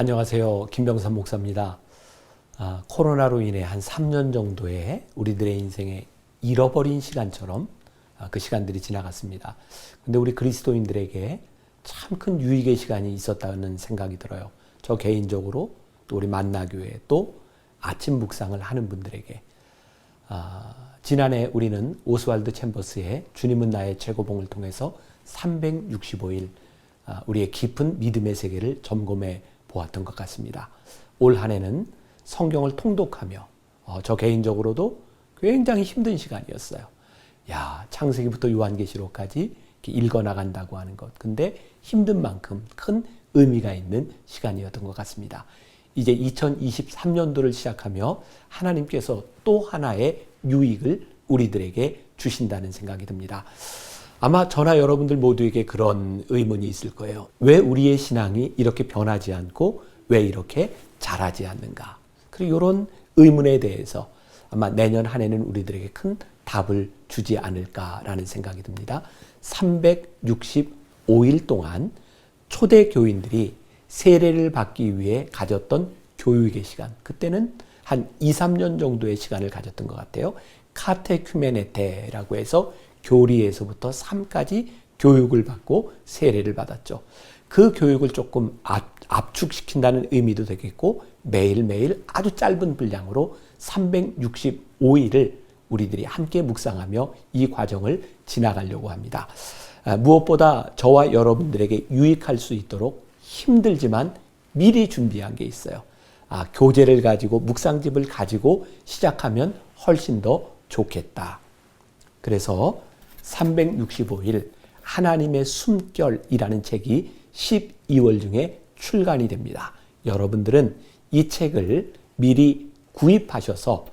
안녕하세요. 김병삼 목사입니다. 코로나로 인해 한 3년 정도의 우리들의 인생에 잃어버린 시간처럼 그 시간들이 지나갔습니다. 근데 우리 그리스도인들에게 참 큰 유익의 시간이 있었다는 생각이 들어요. 저 개인적으로 또 우리 만나교회 또 아침 묵상을 하는 분들에게 지난해 우리는 오스왈드 챔버스의 주님은 나의 최고봉을 통해서 365일 우리의 깊은 믿음의 세계를 점검해 보았던 것 같습니다. 올 한 해는 성경을 통독하며 저 개인적으로도 굉장히 힘든 시간이었어요. 창세기부터 요한계시록까지 읽어나간다고 하는 것. 근데 힘든 만큼 큰 의미가 있는 시간이었던 것 같습니다. 이제 2023년도를 시작하며 하나님께서 또 하나의 유익을 우리들에게 주신다는 생각이 듭니다. 아마 저나 여러분들 모두에게 그런 의문이 있을 거예요. 왜 우리의 신앙이 이렇게 변하지 않고 왜 이렇게 자라지 않는가? 그리고 이런 의문에 대해서 아마 내년 한 해는 우리들에게 큰 답을 주지 않을까라는 생각이 듭니다. 365일 동안 초대 교인들이 세례를 받기 위해 가졌던 교육의 시간, 그때는 한 2, 3년 정도의 시간을 가졌던 것 같아요. 카테큐메네테라고 해서 교리에서부터 삶까지 교육을 받고 세례를 받았죠. 그 교육을 조금 압축시킨다는 의미도 되겠고 매일매일 아주 짧은 분량으로 365일을 우리들이 함께 묵상하며 이 과정을 지나가려고 합니다. 무엇보다 저와 여러분들에게 유익할 수 있도록 힘들지만 미리 준비한 게 있어요. 교재를 가지고 묵상집을 가지고 시작하면 훨씬 더 좋겠다. 그래서 365일 하나님의 숨결이라는 책이 12월 중에 출간이 됩니다. 여러분들은 이 책을 미리 구입하셔서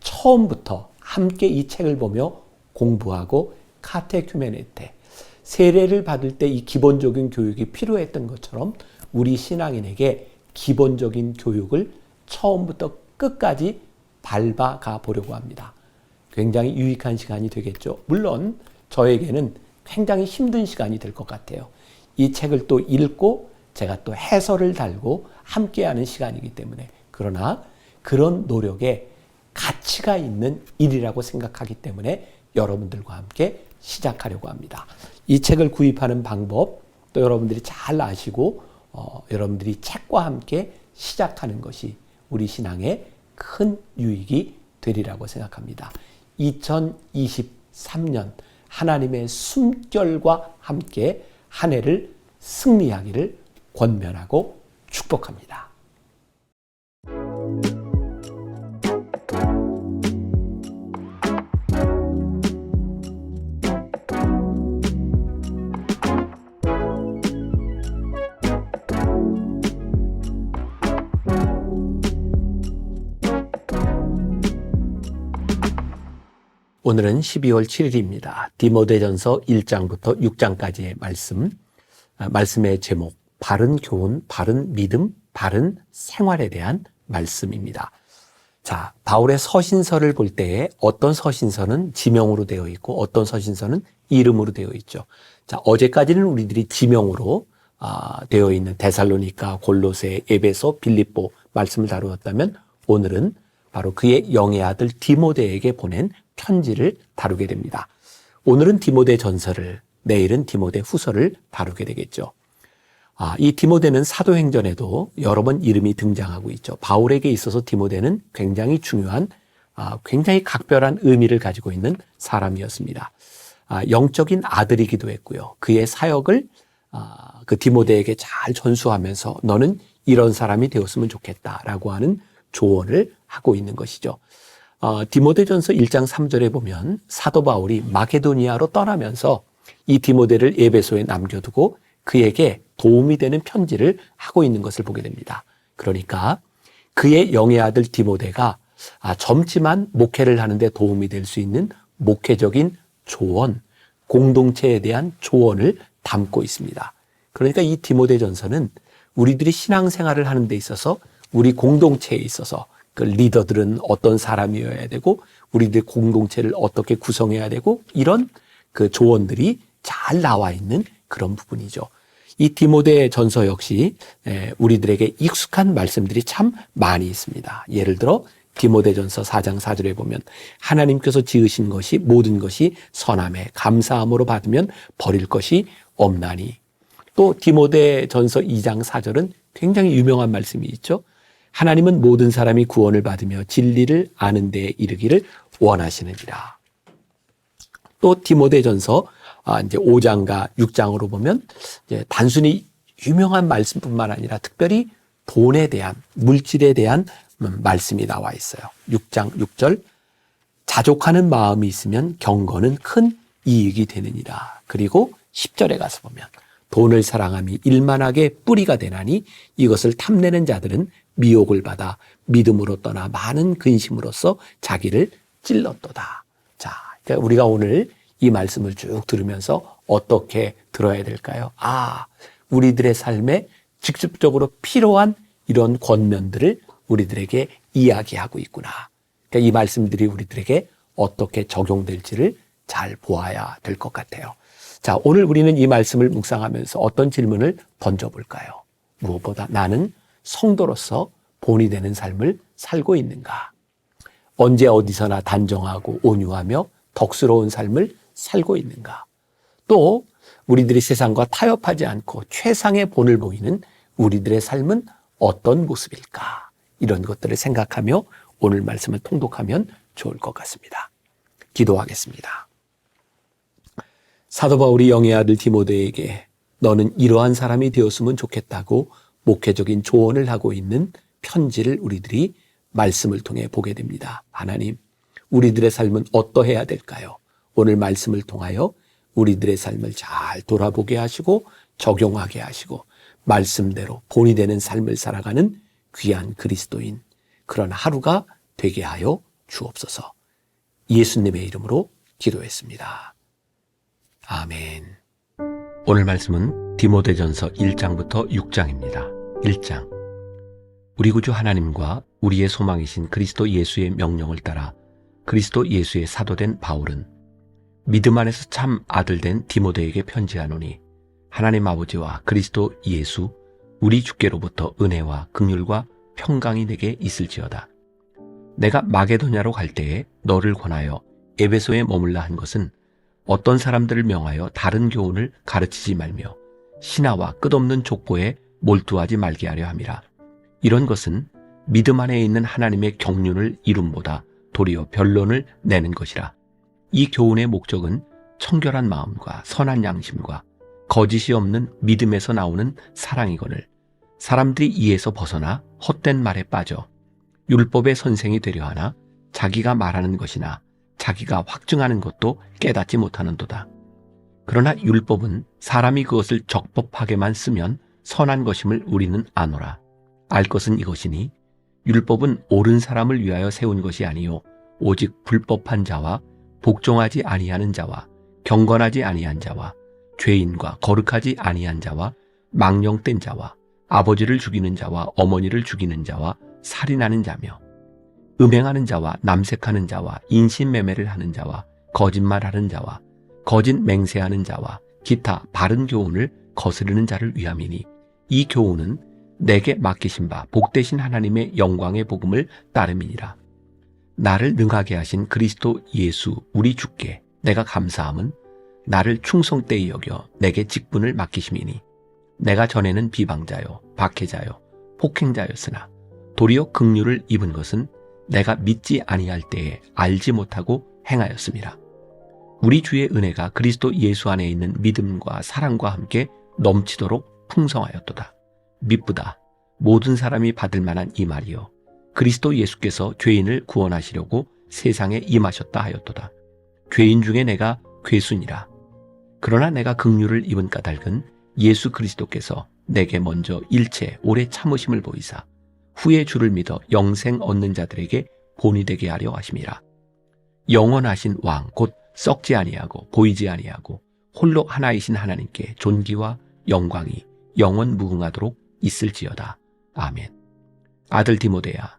처음부터 함께 이 책을 보며 공부하고 카테큐메네테, 세례를 받을 때 이 기본적인 교육이 필요했던 것처럼 우리 신앙인에게 기본적인 교육을 처음부터 끝까지 밟아가 보려고 합니다. 굉장히 유익한 시간이 되겠죠. 물론 저에게는 굉장히 힘든 시간이 될 것 같아요. 이 책을 또 읽고 제가 또 해설을 달고 함께하는 시간이기 때문에, 그러나 그런 노력에 가치가 있는 일이라고 생각하기 때문에 여러분들과 함께 시작하려고 합니다. 이 책을 구입하는 방법 또 여러분들이 잘 아시고 여러분들이 책과 함께 시작하는 것이 우리 신앙에 큰 유익이 되리라고 생각합니다. 2023년 하나님의 숨결과 함께 한 해를 승리하기를 권면하고 축복합니다. 오늘은 12월 7일입니다. 디모데전서 1장부터 6장까지의 말씀의 제목, 바른 교훈, 바른 믿음, 바른 생활에 대한 말씀입니다. 자, 바울의 서신서를 볼 때에 어떤 서신서는 지명으로 되어 있고 어떤 서신서는 이름으로 되어 있죠. 자, 어제까지는 우리들이 지명으로 되어 있는 데살로니가, 골로새, 에베소, 빌립보 말씀을 다루었다면 오늘은 바로 그의 영의 아들 디모데에게 보낸 편지를 다루게 됩니다. 오늘은 디모데 전서를, 내일은 디모데 후서를 다루게 되겠죠. 이 디모데는 사도행전에도 여러 번 이름이 등장하고 있죠. 바울에게 있어서 디모데는 굉장히 중요한, 굉장히 각별한 의미를 가지고 있는 사람이었습니다. 영적인 아들이기도 했고요. 그의 사역을 그 디모데에게 잘 전수하면서 너는 이런 사람이 되었으면 좋겠다라고 하는 조언을 하고 있는 것이죠. 디모데전서 1장 3절에 보면 사도 바울이 마게도니아로 떠나면서 이 디모데를 에베소에 남겨두고 그에게 도움이 되는 편지를 하고 있는 것을 보게 됩니다. 그러니까 그의 영의 아들 디모데가 젊지만 목회를 하는데 도움이 될 수 있는 목회적인 조언, 공동체에 대한 조언을 담고 있습니다. 그러니까 이 디모데전서는 우리들이 신앙생활을 하는 데 있어서 우리 공동체에 있어서 그 리더들은 어떤 사람이어야 되고 우리들 공동체를 어떻게 구성해야 되고 이런 그 조언들이 잘 나와 있는 그런 부분이죠. 이 디모데 전서 역시 우리들에게 익숙한 말씀들이 참 많이 있습니다. 예를 들어 디모데 전서 4장 4절에 보면 하나님께서 지으신 것이 모든 것이 선함에 감사함으로 받으면 버릴 것이 없나니. 또 디모데 전서 2장 4절은 굉장히 유명한 말씀이 있죠. 하나님은 모든 사람이 구원을 받으며 진리를 아는 데에 이르기를 원하시느니라. 또 디모데 전서 이제 5장과 6장으로 보면 이제 단순히 유명한 말씀뿐만 아니라 특별히 돈에 대한, 물질에 대한 말씀이 나와 있어요. 6장 6절, 자족하는 마음이 있으면 경건은 큰 이익이 되느니라. 그리고 10절에 가서 보면 돈을 사랑함이 일만하게 뿌리가 되나니 이것을 탐내는 자들은 미혹을 받아 믿음으로 떠나 많은 근심으로써 자기를 찔렀도다. 자, 그러니까 우리가 오늘 이 말씀을 쭉 들으면서 어떻게 들어야 될까요? 우리들의 삶에 직접적으로 필요한 이런 권면들을 우리들에게 이야기하고 있구나. 그러니까 이 말씀들이 우리들에게 어떻게 적용될지를 잘 보아야 될 것 같아요. 자, 오늘 우리는 이 말씀을 묵상하면서 어떤 질문을 던져볼까요? 무엇보다 나는 성도로서 본이 되는 삶을 살고 있는가? 언제 어디서나 단정하고 온유하며 덕스러운 삶을 살고 있는가? 또 우리들이 세상과 타협하지 않고 최상의 본을 보이는 우리들의 삶은 어떤 모습일까? 이런 것들을 생각하며 오늘 말씀을 통독하면 좋을 것 같습니다. 기도하겠습니다. 사도 바울이 영의 아들 디모데에게 너는 이러한 사람이 되었으면 좋겠다고 목회적인 조언을 하고 있는 편지를 우리들이 말씀을 통해 보게 됩니다. 하나님, 우리들의 삶은 어떠해야 될까요? 오늘 말씀을 통하여 우리들의 삶을 잘 돌아보게 하시고 적용하게 하시고 말씀대로 본이 되는 삶을 살아가는 귀한 그리스도인 그런 하루가 되게 하여 주옵소서. 예수님의 이름으로 기도했습니다. 아멘. 오늘 말씀은 디모데전서 1장부터 6장입니다. 1장. 우리 구주 하나님과 우리의 소망이신 그리스도 예수의 명령을 따라 그리스도 예수의 사도된 바울은 믿음 안에서 참 아들된 디모데에게 편지하노니 하나님 아버지와 그리스도 예수 우리 주께로부터 은혜와 긍휼과 평강이 내게 있을지어다. 내가 마게도냐로 갈 때에 너를 권하여 에베소에 머물라 한 것은 어떤 사람들을 명하여 다른 교훈을 가르치지 말며 신하와 끝없는 족보에 몰두하지 말게 하려 함이라. 이런 것은 믿음 안에 있는 하나님의 경륜을 이룸보다 도리어 변론을 내는 것이라. 이 교훈의 목적은 청결한 마음과 선한 양심과 거짓이 없는 믿음에서 나오는 사랑이거늘 사람들이 이에서 벗어나 헛된 말에 빠져 율법의 선생이 되려 하나 자기가 말하는 것이나 자기가 확증하는 것도 깨닫지 못하는도다. 그러나 율법은 사람이 그것을 적법하게만 쓰면 선한 것임을 우리는 아노라. 알 것은 이것이니 율법은 옳은 사람을 위하여 세운 것이 아니요 오직 불법한 자와 복종하지 아니하는 자와 경건하지 아니한 자와 죄인과 거룩하지 아니한 자와 망령된 자와 아버지를 죽이는 자와 어머니를 죽이는 자와 살인하는 자며 음행하는 자와 남색하는 자와 인신매매를 하는 자와 거짓말하는 자와 거짓 맹세하는 자와 기타 바른 교훈을 거스르는 자를 위함이니 이 교훈은 내게 맡기신 바 복되신 하나님의 영광의 복음을 따름이니라. 나를 능하게 하신 그리스도 예수 우리 주께 내가 감사함은 나를 충성되이 여겨 내게 직분을 맡기심이니 내가 전에는 비방자요 박해자요 폭행자였으나 도리어 긍휼을 입은 것은 내가 믿지 아니할 때에 알지 못하고 행하였음이라. 우리 주의 은혜가 그리스도 예수 안에 있는 믿음과 사랑과 함께 넘치도록 풍성하였도다. 미쁘다. 모든 사람이 받을 만한 이 말이요 그리스도 예수께서 죄인을 구원하시려고 세상에 임하셨다 하였도다. 죄인 중에 내가 괴순이라. 그러나 내가 긍휼을 입은 까닭은 예수 그리스도께서 내게 먼저 일체 오래 참으심을 보이사 후에 주를 믿어 영생 얻는 자들에게 본이 되게 하려 하심이라. 영원하신 왕 곧 썩지 아니하고 보이지 아니하고 홀로 하나이신 하나님께 존귀와 영광이 영원 무궁하도록 있을지어다. 아멘. 아들 디모데야,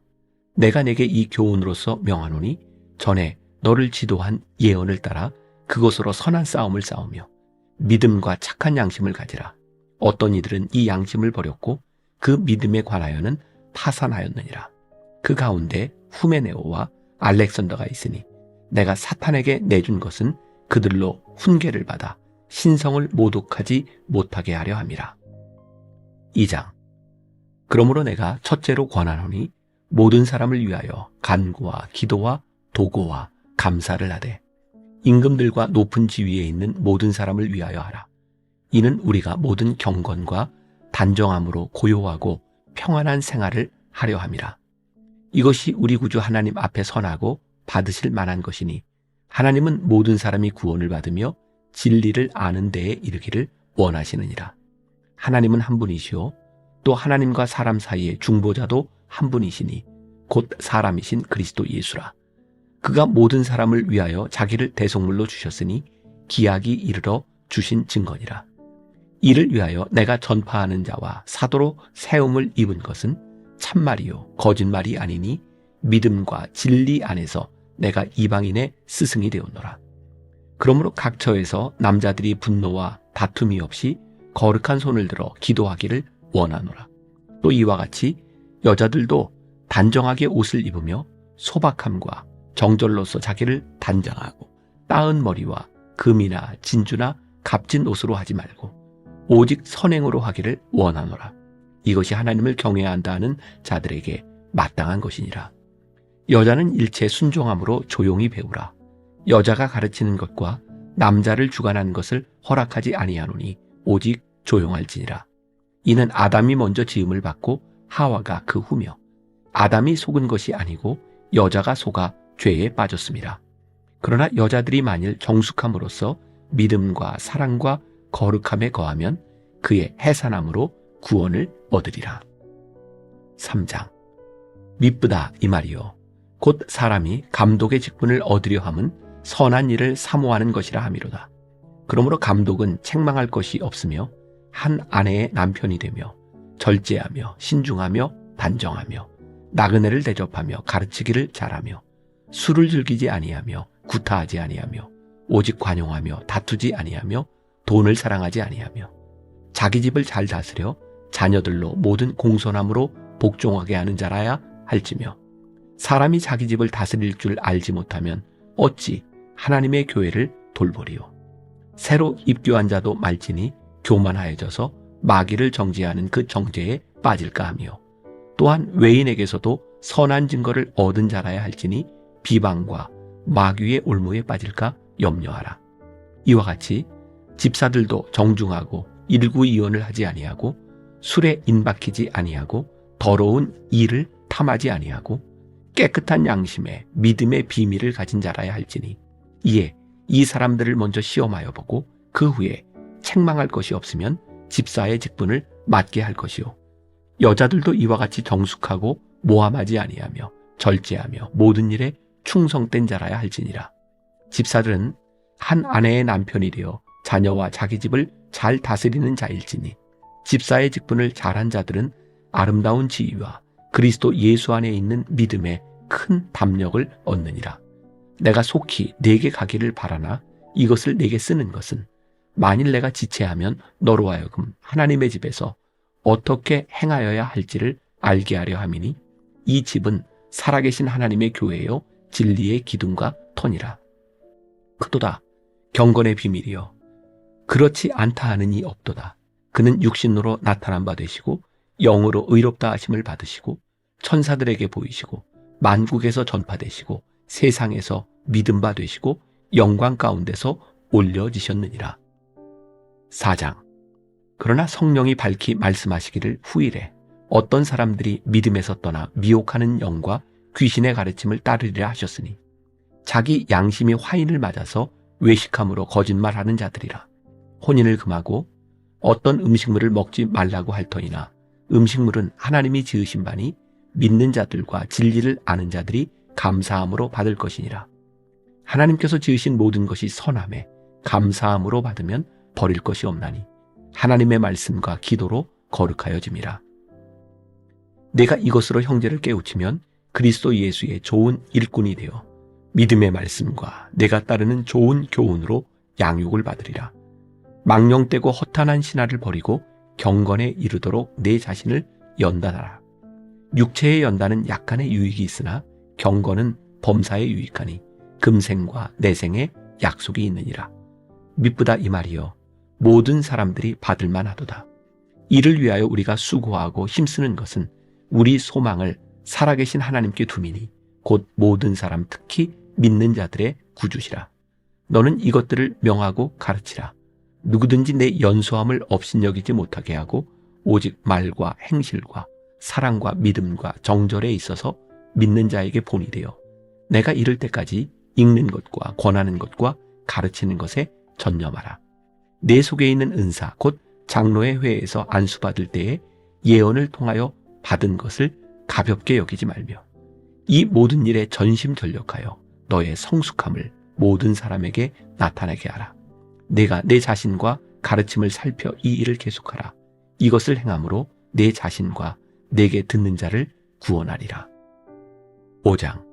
내가 내게 이 교훈으로서 명하노니 전에 너를 지도한 예언을 따라 그것으로 선한 싸움을 싸우며 믿음과 착한 양심을 가지라. 어떤 이들은 이 양심을 버렸고 그 믿음에 관하여는 파산하였느니라. 그 가운데 후메네오와 알렉산더가 있으니 내가 사탄에게 내준 것은 그들로 훈계를 받아 신성을 모독하지 못하게 하려 함이라. 2장. 그러므로 내가 첫째로 권하노니 모든 사람을 위하여 간구와 기도와 도고와 감사를 하되 임금들과 높은 지위에 있는 모든 사람을 위하여 하라. 이는 우리가 모든 경건과 단정함으로 고요하고 평안한 생활을 하려 함이라. 이것이 우리 구주 하나님 앞에 선하고 받으실 만한 것이니 하나님은 모든 사람이 구원을 받으며 진리를 아는 데에 이르기를 원하시느니라. 하나님은 한 분이시요 또 하나님과 사람 사이의 중보자도 한 분이시니 곧 사람이신 그리스도 예수라. 그가 모든 사람을 위하여 자기를 대속물로 주셨으니 기약이 이르러 주신 증거니라. 이를 위하여 내가 전파하는 자와 사도로 세움을 입은 것은 참말이요 거짓말이 아니니 믿음과 진리 안에서 내가 이방인의 스승이 되었노라. 그러므로 각 처에서 남자들이 분노와 다툼이 없이 거룩한 손을 들어 기도하기를 원하노라. 또 이와 같이 여자들도 단정하게 옷을 입으며 소박함과 정절로서 자기를 단장하고 따은 머리와 금이나 진주나 값진 옷으로 하지 말고 오직 선행으로 하기를 원하노라. 이것이 하나님을 경외해야 한다 하는 자들에게 마땅한 것이니라. 여자는 일체 순종함으로 조용히 배우라. 여자가 가르치는 것과 남자를 주관하는 것을 허락하지 아니하노니 오직 조용할지니라. 이는 아담이 먼저 지음을 받고 하와가 그 후며 아담이 속은 것이 아니고 여자가 속아 죄에 빠졌습니다. 그러나 여자들이 만일 정숙함으로써 믿음과 사랑과 거룩함에 거하면 그의 해산함으로 구원을 얻으리라. 3장. 미쁘다 이 말이요 곧 사람이 감독의 직분을 얻으려 함은 선한 일을 사모하는 것이라 함이로다. 그러므로 감독은 책망할 것이 없으며 한 아내의 남편이 되며 절제하며 신중하며 단정하며 나그네를 대접하며 가르치기를 잘하며 술을 즐기지 아니하며 구타하지 아니하며 오직 관용하며 다투지 아니하며 돈을 사랑하지 아니하며 자기 집을 잘 다스려 자녀들로 모든 공손함으로 복종하게 하는 자라야 할지며 사람이 자기 집을 다스릴 줄 알지 못하면 어찌 하나님의 교회를 돌보리요. 새로 입교한 자도 말지니 교만하여져서 마귀를 정죄하는 그 정죄에 빠질까 하며 또한 외인에게서도 선한 증거를 얻은 자라야 할지니 비방과 마귀의 올무에 빠질까 염려하라. 이와 같이 집사들도 정중하고 일구이원을 하지 아니하고 술에 인박히지 아니하고 더러운 일을 탐하지 아니하고 깨끗한 양심에 믿음의 비밀을 가진 자라야 할지니 이에 이 사람들을 먼저 시험하여 보고 그 후에 책망할 것이 없으면 집사의 직분을 맡게 할 것이요 여자들도 이와 같이 정숙하고 모함하지 아니하며 절제하며 모든 일에 충성된 자라야 할지니라. 집사들은 한 아내의 남편이 되어 자녀와 자기 집을 잘 다스리는 자일지니 집사의 직분을 잘한 자들은 아름다운 지위와 그리스도 예수 안에 있는 믿음에 큰 담력을 얻느니라. 내가 속히 네게 가기를 바라나 이것을 네게 쓰는 것은 만일 내가 지체하면 너로 하여금 하나님의 집에서 어떻게 행하여야 할지를 알게 하려 함이니 이 집은 살아계신 하나님의 교회요 진리의 기둥과 터니라. 그도다 경건의 비밀이여 그렇지 않다 하는 이 없도다. 그는 육신으로 나타난 바 되시고 영으로 의롭다 하심을 받으시고 천사들에게 보이시고 만국에서 전파되시고 세상에서 믿음 바 되시고 영광 가운데서 올려지셨느니라. 4장. 그러나 성령이 밝히 말씀하시기를 후일에 어떤 사람들이 믿음에서 떠나 미혹하는 영과 귀신의 가르침을 따르리라 하셨으니 자기 양심이 화인을 맞아서 외식함으로 거짓말하는 자들이라. 혼인을 금하고 어떤 음식물을 먹지 말라고 할 터이나 음식물은 하나님이 지으신 바니 믿는 자들과 진리를 아는 자들이 감사함으로 받을 것이니라. 하나님께서 지으신 모든 것이 선함에 감사함으로 받으면 버릴 것이 없나니 하나님의 말씀과 기도로 거룩하여짐이라. 내가 이것으로 형제를 깨우치면 그리스도 예수의 좋은 일꾼이 되어 믿음의 말씀과 내가 따르는 좋은 교훈으로 양육을 받으리라. 망령되고 허탄한 신화를 버리고 경건에 이르도록 내 자신을 연단하라. 육체의 연단은 약간의 유익이 있으나 경건은 범사에 유익하니 금생과 내생에 약속이 있느니라. 미쁘다 이 말이여 모든 사람들이 받을 만하도다. 이를 위하여 우리가 수고하고 힘쓰는 것은 우리 소망을 살아계신 하나님께 두미니 곧 모든 사람 특히 믿는 자들의 구주시라. 너는 이것들을 명하고 가르치라. 누구든지 내 연소함을 업신여기지 못하게 하고 오직 말과 행실과 사랑과 믿음과 정절에 있어서 믿는 자에게 본이 되어 내가 이를 때까지 읽는 것과 권하는 것과 가르치는 것에 전념하라. 내 속에 있는 은사 곧 장로의 회에서 안수받을 때에 예언을 통하여 받은 것을 가볍게 여기지 말며 이 모든 일에 전심전력하여 너의 성숙함을 모든 사람에게 나타나게 하라. 내가 내 자신과 가르침을 살펴 이 일을 계속하라. 이것을 행함으로 내 자신과 내게 듣는 자를 구원하리라. 5장.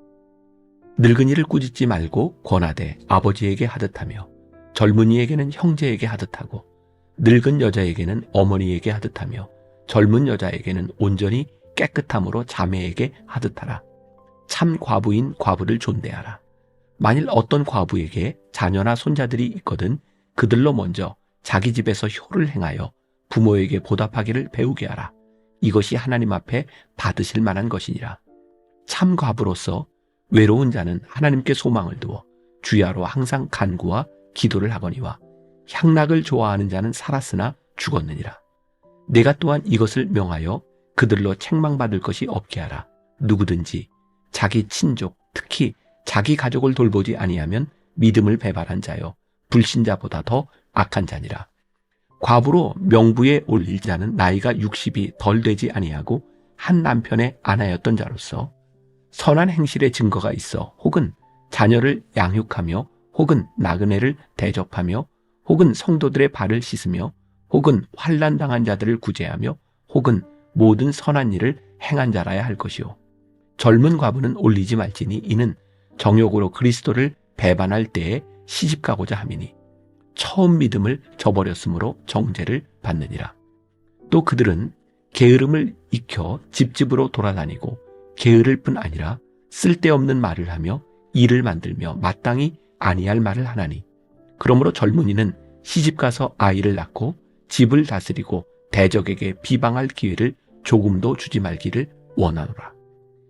늙은이를 꾸짖지 말고 권하되 아버지에게 하듯하며 젊은이에게는 형제에게 하듯하고 늙은 여자에게는 어머니에게 하듯하며 젊은 여자에게는 온전히 깨끗함으로 자매에게 하듯하라. 참 과부인 과부를 존대하라. 만일 어떤 과부에게 자녀나 손자들이 있거든 그들로 먼저 자기 집에서 효를 행하여 부모에게 보답하기를 배우게 하라. 이것이 하나님 앞에 받으실 만한 것이니라. 참 과부로서 외로운 자는 하나님께 소망을 두어 주야로 항상 간구와 기도를 하거니와 향락을 좋아하는 자는 살았으나 죽었느니라. 내가 또한 이것을 명하여 그들로 책망받을 것이 없게 하라. 누구든지 자기 친족 특히 자기 가족을 돌보지 아니하면 믿음을 배반한 자요 불신자보다 더 악한 자니라. 과부로 명부에 올릴 자는 나이가 60이 덜 되지 아니하고 한 남편의 아내였던 자로서 선한 행실의 증거가 있어 혹은 자녀를 양육하며 혹은 나그네를 대접하며 혹은 성도들의 발을 씻으며 혹은 환난당한 자들을 구제하며 혹은 모든 선한 일을 행한 자라야 할 것이요. 젊은 과부는 올리지 말지니 이는 정욕으로 그리스도를 배반할 때에 시집가고자 함이니 처음 믿음을 저버렸으므로 정죄를 받느니라. 또 그들은 게으름을 익혀 집집으로 돌아다니고 게으를 뿐 아니라 쓸데없는 말을 하며 일을 만들며 마땅히 아니할 말을 하나니 그러므로 젊은이는 시집가서 아이를 낳고 집을 다스리고 대적에게 비방할 기회를 조금도 주지 말기를 원하노라.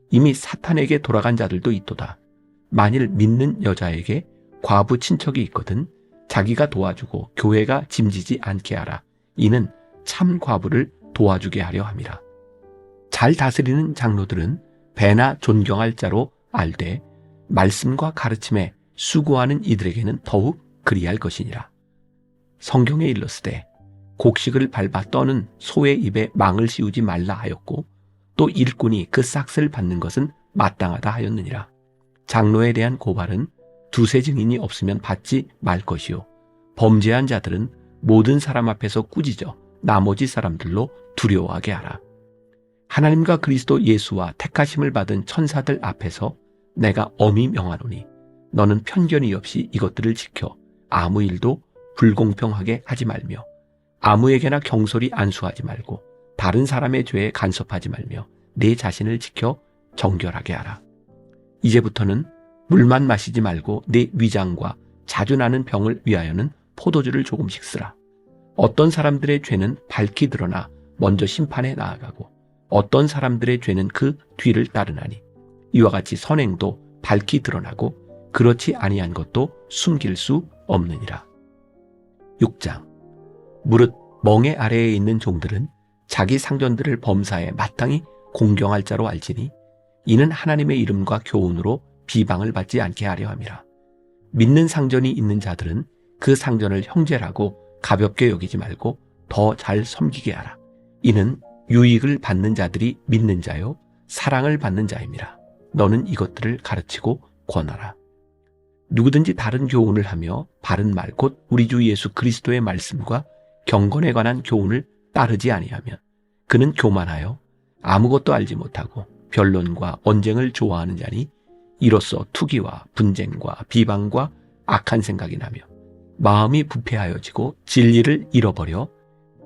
이미 사탄에게 돌아간 자들도 있도다. 만일 믿는 여자에게 과부 친척이 있거든 자기가 도와주고 교회가 짐지지 않게 하라. 이는 참 과부를 도와주게 하려 함이라. 잘 다스리는 장로들은 배나 존경할 자로 알되 말씀과 가르침에 수고하는 이들에게는 더욱 그리할 것이니라. 성경에 일렀으되 곡식을 밟아 떠는 소의 입에 망을 씌우지 말라 하였고 또 일꾼이 그 싹을 받는 것은 마땅하다 하였느니라. 장로에 대한 고발은 두세 증인이 없으면 받지 말 것이요 범죄한 자들은 모든 사람 앞에서 꾸짖어 나머지 사람들로 두려워하게 하라. 하나님과 그리스도 예수와 택하심을 받은 천사들 앞에서 내가 엄히 명하노니 너는 편견이 없이 이것들을 지켜 아무 일도 불공평하게 하지 말며 아무에게나 경솔히 안수하지 말고 다른 사람의 죄에 간섭하지 말며 내 자신을 지켜 정결하게 하라. 이제부터는 물만 마시지 말고 내 위장과 자주 나는 병을 위하여는 포도주를 조금씩 쓰라. 어떤 사람들의 죄는 밝히 드러나 먼저 심판에 나아가고 어떤 사람들의 죄는 그 뒤를 따르나니 이와 같이 선행도 밝히 드러나고 그렇지 아니한 것도 숨길 수 없느니라. 6장. 무릇 멍에 아래에 있는 종들은 자기 상전들을 범사에 마땅히 공경할 자로 알지니 이는 하나님의 이름과 교훈으로 비방을 받지 않게 하려 함이라. 믿는 상전이 있는 자들은 그 상전을 형제라고 가볍게 여기지 말고 더 잘 섬기게 하라. 이는 유익을 받는 자들이 믿는 자요 사랑을 받는 자임이라. 너는 이것들을 가르치고 권하라. 누구든지 다른 교훈을 하며 바른 말 곧 우리 주 예수 그리스도의 말씀과 경건에 관한 교훈을 따르지 아니하면 그는 교만하여 아무것도 알지 못하고 변론과 언쟁을 좋아하는 자니 이로써 투기와 분쟁과 비방과 악한 생각이 나며 마음이 부패하여지고 진리를 잃어버려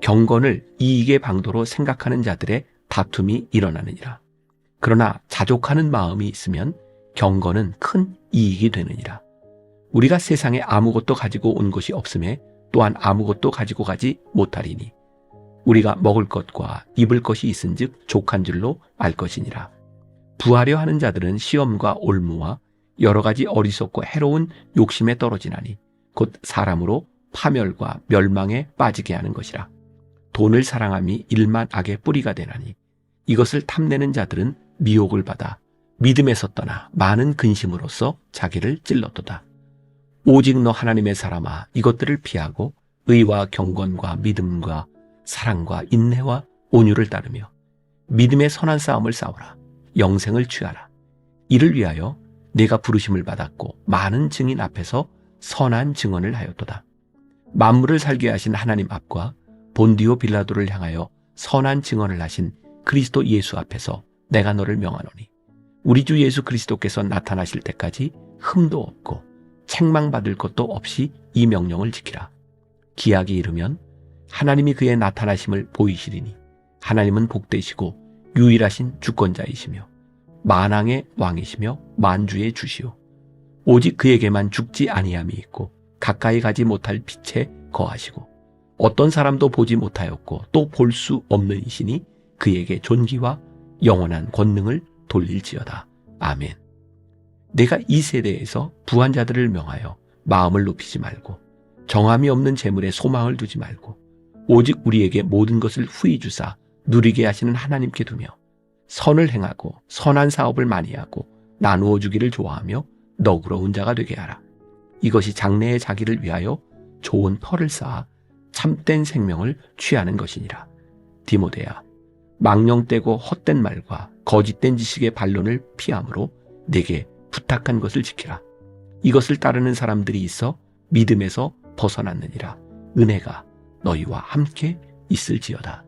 경건을 이익의 방도로 생각하는 자들의 다툼이 일어나느니라. 그러나 자족하는 마음이 있으면 경건은 큰 이익이 되느니라. 우리가 세상에 아무것도 가지고 온 것이 없음에 또한 아무것도 가지고 가지 못하리니 우리가 먹을 것과 입을 것이 있은즉 족한 줄로 알 것이니라. 부하려 하는 자들은 시험과 올무와 여러 가지 어리석고 해로운 욕심에 떨어지나니 곧 사람으로 파멸과 멸망에 빠지게 하는 것이라. 돈을 사랑함이 일만 악의 뿌리가 되나니 이것을 탐내는 자들은 미혹을 받아 믿음에서 떠나 많은 근심으로써 자기를 찔렀도다. 오직 너 하나님의 사람아, 이것들을 피하고 의와 경건과 믿음과 사랑과 인내와 온유를 따르며 믿음의 선한 싸움을 싸우라. 영생을 취하라. 이를 위하여 내가 부르심을 받았고 많은 증인 앞에서 선한 증언을 하였도다. 만물을 살게 하신 하나님 앞과 본디오 빌라도를 향하여 선한 증언을 하신 그리스도 예수 앞에서 내가 너를 명하노니 우리 주 예수 그리스도께서 나타나실 때까지 흠도 없고 책망받을 것도 없이 이 명령을 지키라. 기약이 이르면 하나님이 그의 나타나심을 보이시리니 하나님은 복되시고 유일하신 주권자이시며 만왕의 왕이시며 만주의 주시오. 오직 그에게만 죽지 아니함이 있고 가까이 가지 못할 빛에 거하시고 어떤 사람도 보지 못하였고 또 볼 수 없는 이시니 그에게 존귀와 영원한 권능을 돌릴지어다. 아멘. 내가 이 세대에서 부한 자들을 명하여 마음을 높이지 말고 정함이 없는 재물에 소망을 두지 말고 오직 우리에게 모든 것을 후히 주사 누리게 하시는 하나님께 두며 선을 행하고 선한 사업을 많이 하고 나누어 주기를 좋아하며 너그러운 자가 되게 하라. 이것이 장래의 자기를 위하여 좋은 터를 쌓아 참된 생명을 취하는 것이니라. 디모데야, 망령되고 헛된 말과 거짓된 지식의 반론을 피함으로 내게 부탁한 것을 지키라. 이것을 따르는 사람들이 있어 믿음에서 벗어났느니라. 은혜가 너희와 함께 있을지어다.